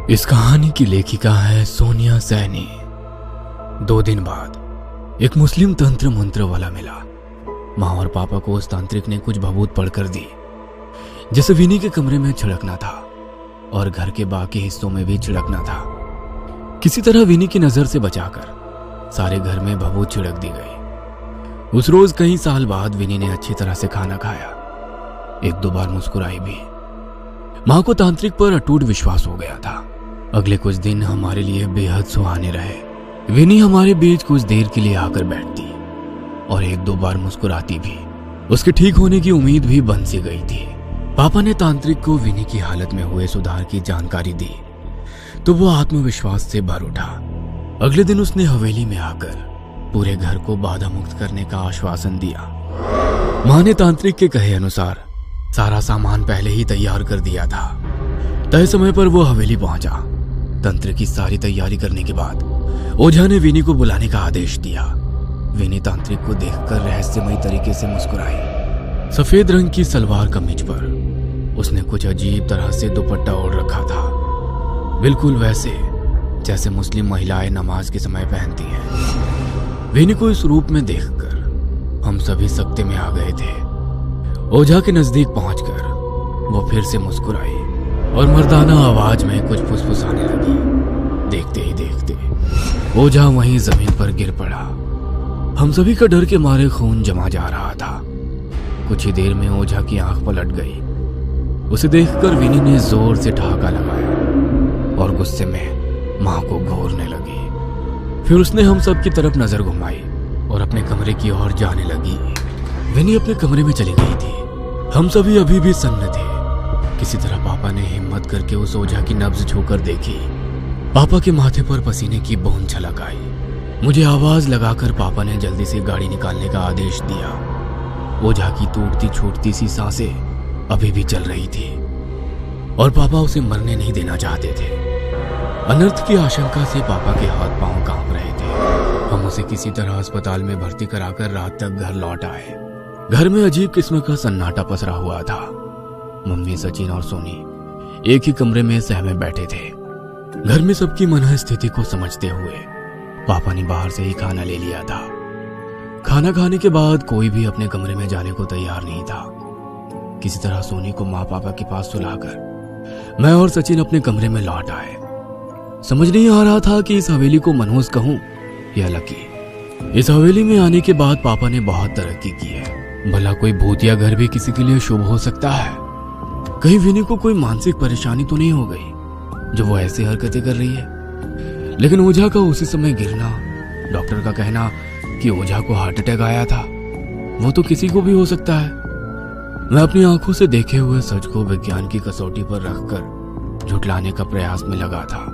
इस कहानी की लेखिका है सोनिया सैनी। 2 दिन बाद एक मुस्लिम तंत्र मंत्र वाला मिला। माँ और पापा को उस तांत्रिक ने कुछ भभूत पढ़कर दी, जिसे विनी के कमरे में छिड़कना था और घर के बाकी हिस्सों में भी छिड़कना था। किसी तरह विनी की नजर से बचाकर सारे घर में भभूत छिड़क दी गई। उस रोज कई साल बाद विनी ने अच्छी तरह से खाना खाया, 1-2 बार मुस्कुराई भी। माँ को तांत्रिक पर अटूट विश्वास हो गया था। अगले कुछ दिन हमारे लिए बेहद सुहाने रहे। विनी हमारे बीच कुछ देर के लिए आकर बैठती और 1-2 बार मुस्कुराती भी। उसके ठीक होने की उम्मीद भी बन सी गई थी। पापा ने तांत्रिक को विनी की हालत में हुए सुधार की जानकारी दी तो वो आत्मविश्वास से भर उठा। अगले दिन उसने हवेली में आकर पूरे घर को बाधा मुक्त करने का आश्वासन दिया। माँ ने तांत्रिक के कहे अनुसार सारा सामान पहले ही तैयार कर दिया था। तय समय पर वो हवेली पहुंचा। तंत्र की सारी तैयारी करने के बाद ओझा ने विनी को बुलाने का आदेश दिया। विनी तांत्रिक को देखकर रहस्यमयी तरीके से मुस्कुराई। सफेद रंग की सलवार कमीज पर उसने कुछ अजीब तरह से दुपट्टा ओढ़ रखा था, बिल्कुल वैसे जैसे मुस्लिम महिलाएं नमाज के समय पहनती हैं। विनी को इस रूप में देखकर हम सभी सकते में आ गए थे। ओझा के नजदीक पहुंचकर वो फिर से मुस्कुराई और मर्दाना आवाज में कुछ फुसफुसाने लगी। देखते ही देखते ओझा वहीं जमीन पर गिर पड़ा। हम सभी का डर के मारे खून जमा जा रहा था। कुछ ही देर में ओझा की आंख पलट गई। उसे देखकर विनी ने जोर से ठहाका लगाया और गुस्से में मां को घूरने लगी। फिर उसने हम सब की तरफ नजर घुमाई और अपने कमरे की ओर जाने लगी। विनी अपने कमरे में चली गई थी। हम सभी अभी भी सन्न थे। किसी तरह पापा ने हिम्मत करके उस ओझा की नब्ज छूकर देखी। पापा के माथे पर पसीने की बूंद छलक आई। मुझे आवाज लगाकर पापा ने जल्दी से गाड़ी निकालने का आदेश दिया। ओझा की टूटती छूटती सी सांसें अभी भी चल रही थी और पापा उसे मरने नहीं देना चाहते थे। अनर्थ की आशंका से पापा के हाथ पांव कांप रहे थे। हम उसे किसी तरह अस्पताल में भर्ती कराकर रात तक घर लौट आए। घर में अजीब किस्म का सन्नाटा पसरा हुआ था। मम्मी, सचिन और सोनी एक ही कमरे में सहमे बैठे थे। घर में सबकी मनः स्थिति को समझते हुए पापा ने बाहर से ही खाना ले लिया था। खाना खाने के बाद कोई भी अपने कमरे में जाने को तैयार नहीं था। किसी तरह सोनी को माँ पापा के पास सुलाकर मैं और सचिन अपने कमरे में लौट आए। समझ नहीं आ रहा था कि इस हवेली को मनोज कहूं या लकी। इस हवेली में आने के बाद पापा ने बहुत तरक्की की है। भला कोई भूतिया घर भी किसी के लिए शुभ हो सकता है। कहीं विनी को कोई मानसिक परेशानी तो नहीं हो गई जो वो ऐसी हरकतें कर रही है। लेकिन ओझा का उसी समय गिरना, डॉक्टर का कहना कि ओझा को हार्ट अटैक आया था, वो तो किसी को भी हो सकता है। मैं अपनी आंखों से देखे हुए सच को विज्ञान की कसौटी पर रखकर झुटलाने का प्रयास में लगा था।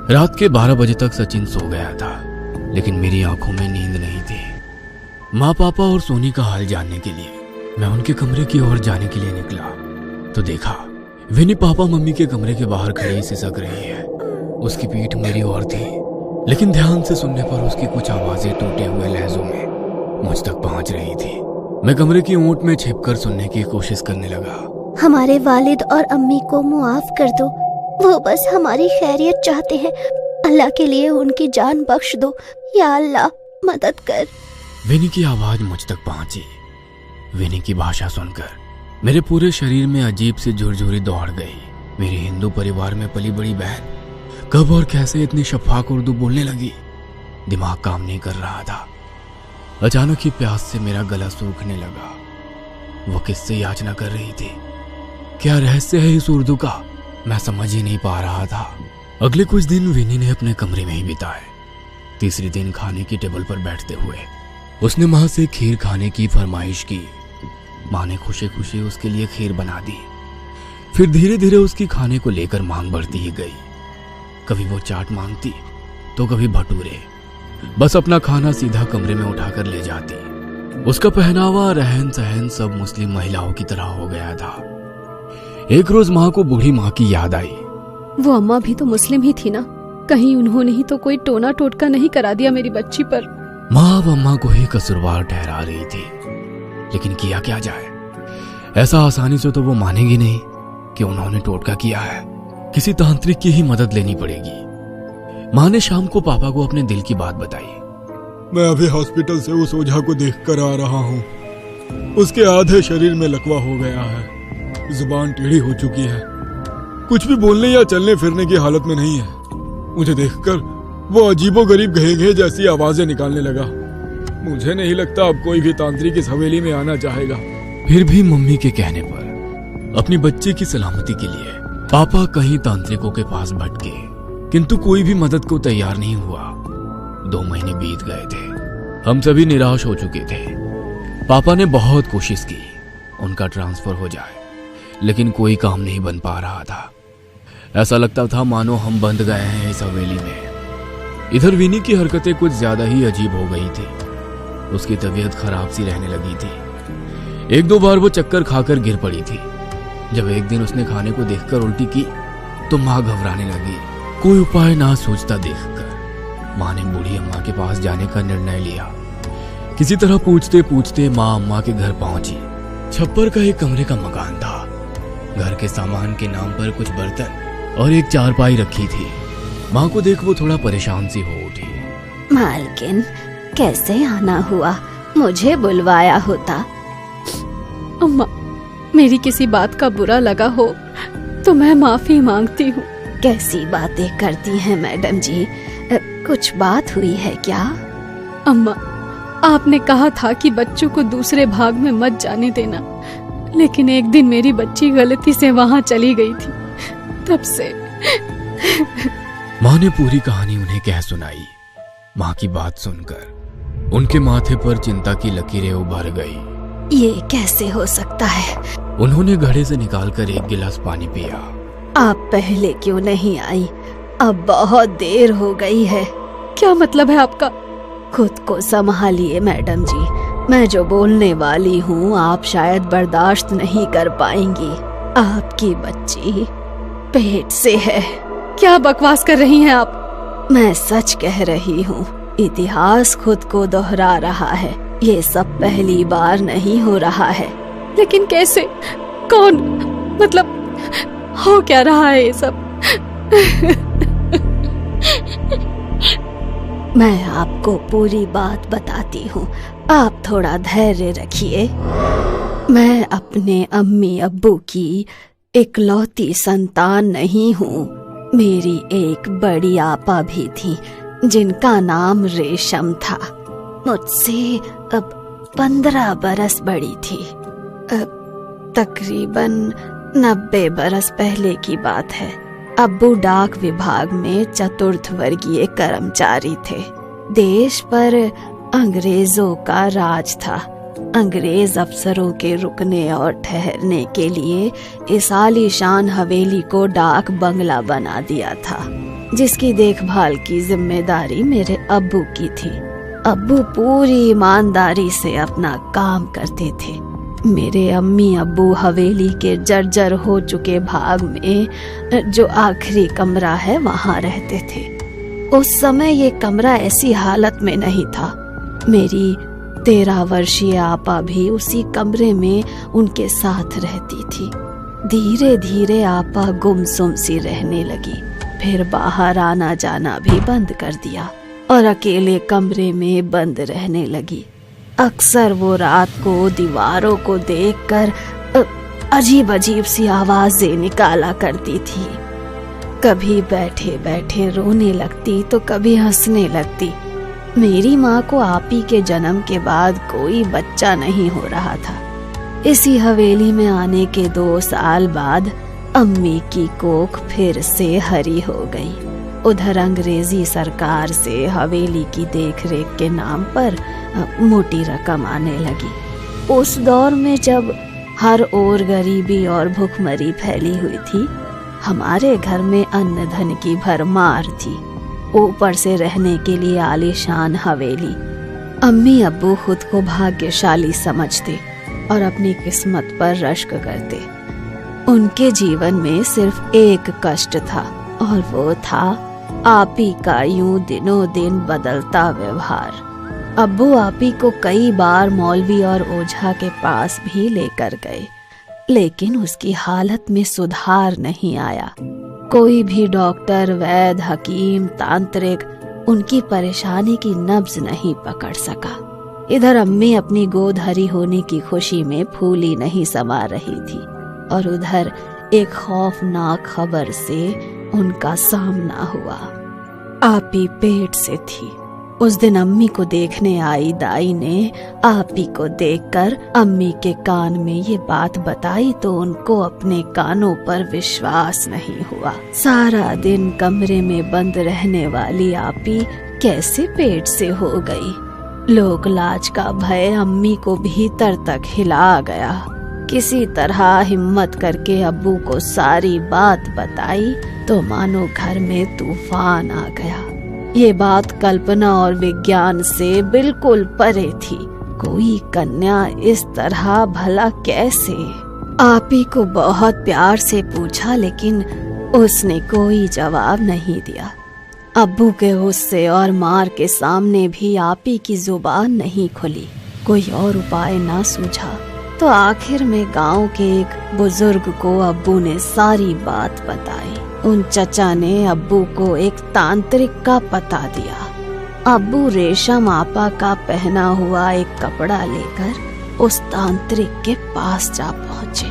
रात के 12 बजे तक सचिन सो गया था, लेकिन मेरी आंखों में नींद नहीं थी। माँ, पापा और सोनी का हाल जानने के लिए मैं उनके कमरे की ओर जाने के लिए निकला तो देखा विनी पापा मम्मी के कमरे के बाहर खड़ी सिसक रही है। उसकी पीठ मेरी ओर थी, लेकिन ध्यान से सुनने पर उसकी कुछ आवाजें टूटे हुए लहजों में मुझ तक पहुंच रही थी। मैं कमरे की ओट में छिपकर सुनने की कोशिश करने लगा। हमारे वालिद और अम्मी को मुआफ कर दो, वो बस हमारी खैरियत चाहते हैं। अल्लाह के लिए उनकी जान बख्श दो, या अल्लाह मदद कर। विनी की आवाज मुझ तक पहुंची। विनी की भाषा सुनकर मेरे पूरे शरीर में अजीब सी झुरझुरी दौड़ गई। मेरे हिंदू परिवार में पली बड़ी बहन कब और कैसे इतनी शफाक उर्दू बोलने लगी, दिमाग काम नहीं कर रहा था। अचानक ही प्यास से मेरा गला सूखने लगा। वो किससे याचना कर रही थी? क्या रहस्य है इस उर्दू का? मैं समझ ही नहीं पा रहा था। अगले कुछ दिन विनी ने अपने कमरे में ही बिताए। तीसरे दिन खाने की टेबल पर बैठते हुए उसने माँ से खीर खाने की फरमाइश की। माँ ने खुशी खुशी उसके लिए खीर बना दी। फिर धीरे धीरे उसकी खाने को लेकर मांग बढ़ती ही गई। कभी वो चाट मांगती तो कभी भटूरे। बस अपना खाना सीधा कमरे में उठाकर ले जाती। उसका पहनावा, रहन सहन सब मुस्लिम महिलाओं की तरह हो गया था। एक रोज माँ को बूढ़ी माँ की याद आई। वो अम्मा भी तो मुस्लिम ही थी ना, कहीं उन्होंने ही तो कोई टोना टोटका नहीं करा दिया मेरी बच्ची पर। माँ अब अम्मा को ही कसूरवार ठहरा रही थी, लेकिन किया क्या जाए। ऐसा आसानी से तो वो मानेगी नहीं कि उन्होंने टोटका किया है। किसी तांत्रिक की ही मदद लेनी पड़ेगी। माँ ने शाम को पापा को अपने दिल की बात बताई। मैं अभी हॉस्पिटल से उस ओझा को देख कर आ रहा हूँ। उसके आधे शरीर में लकवा हो गया है, जुबान टेढ़ी हो चुकी है, कुछ भी बोलने या चलने फिरने की हालत में नहीं है। मुझे देखकर वो अजीबोगरीब घेघे जैसी आवाजें निकालने लगा। मुझे नहीं लगता अब कोई भी तांत्रिक इस हवेली में आना चाहेगा। फिर भी मम्मी के कहने पर अपनी बच्चे की सलामती के लिए पापा कहीं तांत्रिकों के पास भटके, किंतु कोई भी मदद को तैयार नहीं हुआ। 2 महीने बीत गए थे। हम सभी निराश हो चुके थे। पापा ने बहुत कोशिश की उनका ट्रांसफर हो जाए, लेकिन कोई काम नहीं बन पा रहा था। ऐसा लगता था मानो हम बंद गए हैं इस हवेली में। इधर विनी की हरकतें कुछ ज्यादा ही अजीब हो गई थी। उसकी तबीयत खराब सी रहने लगी थी। 1-2 बार वो चक्कर खाकर गिर पड़ी थी। जब एक दिन उसने खाने को देखकर उल्टी की तो माँ घबराने लगी। कोई उपाय ना सोचता देखकर माँ ने बूढ़ी अम्मा के पास जाने का निर्णय लिया। किसी तरह पूछते पूछते माँ अम्मा के घर पहुंची। छप्पर का एक कमरे का मकान था। घर के सामान के नाम पर कुछ बर्तन और एक चारपाई रखी थी। माँ को देख वो थोड़ा परेशान सी हो उठी। मालकिन, कैसे आना हुआ? मुझे बुलवाया होता। अम्मा, मेरी किसी बात का बुरा लगा हो तो मैं माफी मांगती हूँ। कैसी बातें करती हैं मैडम जी? कुछ बात हुई है क्या? अम्मा, आपने कहा था कि बच्चों को दूसरे भाग में मत जाने देना, लेकिन एक दिन मेरी बच्ची गलती से वहाँ चली गई थी। तब से माँ ने पूरी कहानी उन्हें कह सुनाई। माँ की बात सुनकर उनके माथे पर चिंता की लकीरें उभर गई। ये कैसे हो सकता है? उन्होंने घड़े से निकालकर एक गिलास पानी पिया। आप पहले क्यों नहीं आई? अब बहुत देर हो गई है। क्या मतलब है आपका? खुद को संभालिए मैडम जी। मैं जो बोलने वाली हूँ आप शायद बर्दाश्त नहीं कर पाएंगी। आपकी बच्ची पेट से है। क्या बकवास कर रही हैं आप? मैं सच कह रही हूँ। इतिहास खुद को दोहरा रहा है। ये सब पहली बार नहीं हो रहा है। लेकिन कैसे? कौन? मतलब हो क्या रहा है ये सब? मैं आपको पूरी बात बताती हूँ। आप थोड़ा धैर्य रखिए। मैं अपने अम्मी अब्बू की इकलौती संतान नहीं हूँ। मेरी एक बड़ी आपा भी थी जिनका नाम रेशम था। मुझसे अब 15 बरस बड़ी थी। तकरीबन 90 बरस पहले की बात है। अब्बू डाक विभाग में चतुर्थ वर्गीय कर्मचारी थे। देश पर अंग्रेजों का राज था। अंग्रेज अफसरों के रुकने और ठहरने के लिए इस आलीशान हवेली को डाक बंगला बना दिया था, जिसकी देखभाल की जिम्मेदारी मेरे अब्बू की थी। अब्बू पूरी ईमानदारी से अपना काम करते थे। मेरे अम्मी अब्बू हवेली के जर्जर हो चुके भाग में जो आखिरी कमरा है वहाँ रहते थे। उस समय ये कमरा ऐसी हालत में नहीं था। मेरी 13 वर्षीय आपा भी उसी कमरे में उनके साथ रहती थी। धीरे धीरे आपा गुमसुम सी रहने लगी। फिर बाहर आना जाना भी बंद कर दिया और अकेले कमरे में बंद रहने लगी। अक्सर वो रात को दीवारों को देखकर अजीब अजीब सी आवाजें निकाला करती थी। कभी बैठे बैठे रोने लगती तो कभी हंसने लगती। मेरी माँ को आपी के जन्म के बाद कोई बच्चा नहीं हो रहा था। इसी हवेली में आने के 2 साल बाद अम्मी की कोख फिर से हरी हो गई। उधर अंग्रेजी सरकार से हवेली की देखरेख के नाम पर मोटी रकम आने लगी। उस दौर में जब हर ओर गरीबी और भूखमरी फैली हुई थी, हमारे घर में अन्न धन की भरमार थी। ऊपर से रहने के लिए आलीशान हवेली। अम्मी अब्बू खुद को भाग्यशाली समझते और अपनी किस्मत पर रश्क करते। उनके जीवन में सिर्फ एक कष्ट था और वो था आपी का यूं दिनों दिन बदलता व्यवहार। अब्बू आपी को कई बार मौलवी और ओझा के पास भी लेकर गए, लेकिन उसकी हालत में सुधार नहीं आया। कोई भी डॉक्टर, वैद्य, हकीम, तांत्रिक उनकी परेशानी की नब्ज नहीं पकड़ सका। इधर अम्मी अपनी गोद हरी होने की खुशी में फूली नहीं समा रही थी और उधर एक खौफनाक खबर से उनका सामना हुआ। आपी पेट से थी। उस दिन अम्मी को देखने आई दाई ने आपी को देखकर अम्मी के कान में ये बात बताई तो उनको अपने कानों पर विश्वास नहीं हुआ। सारा दिन कमरे में बंद रहने वाली आपी कैसे पेट से हो गई। लोक लाज का भय अम्मी को भीतर तक हिला गया। किसी तरह हिम्मत करके अब्बू को सारी बात बताई तो मानो घर में तूफान आ गया। ये बात कल्पना और विज्ञान से बिल्कुल परे थी। कोई कन्या इस तरह भला कैसे? आपी को बहुत प्यार से पूछा लेकिन उसने कोई जवाब नहीं दिया। अब्बू के गुस्से और मार के सामने भी आपी की जुबान नहीं खुली। कोई और उपाय ना सूझा तो आखिर में गांव के एक बुजुर्ग को अब्बू ने सारी बात बताई। उन चचा ने अब्बू को एक तांत्रिक का पता दिया। अब्बू रेशम आपा का पहना हुआ एक कपड़ा लेकर उस तांत्रिक के पास जा पहुँचे।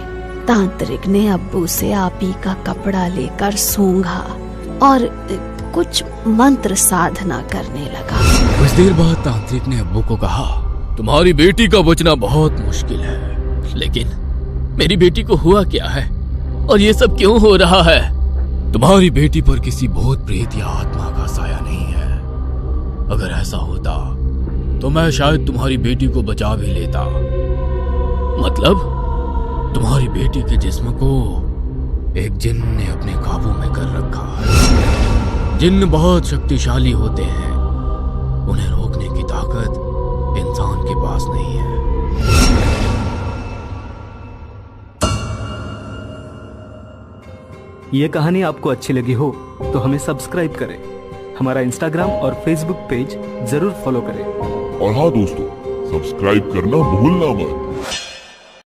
तांत्रिक ने अब्बू से आपी का कपड़ा लेकर सूंघा और कुछ मंत्र साधना करने लगा। कुछ देर बाद तांत्रिक ने अब्बू को कहा, तुम्हारी बेटी का बचना बहुत मुश्किल है, लेकिन मेरी बेटी को हुआ क्या है और ये सब क्यों हो रहा है? तुम्हारी बेटी पर किसी भूत प्रेत या आत्मा का साया नहीं है। अगर ऐसा होता तो मैं शायद तुम्हारी बेटी को बचा भी लेता। मतलब तुम्हारी बेटी के जिस्म को एक जिन्न ने अपने काबू में कर रखा है। जिन्न बहुत शक्तिशाली होते हैं, उन्हें रोकने की ताकत इंसान के पास नहीं है। ये कहानी आपको अच्छी लगी हो तो हमें सब्सक्राइब करें, हमारा इंस्टाग्राम और फेसबुक पेज जरूर फॉलो करें। और हाँ दोस्तों, सब्सक्राइब करना भूलना मत।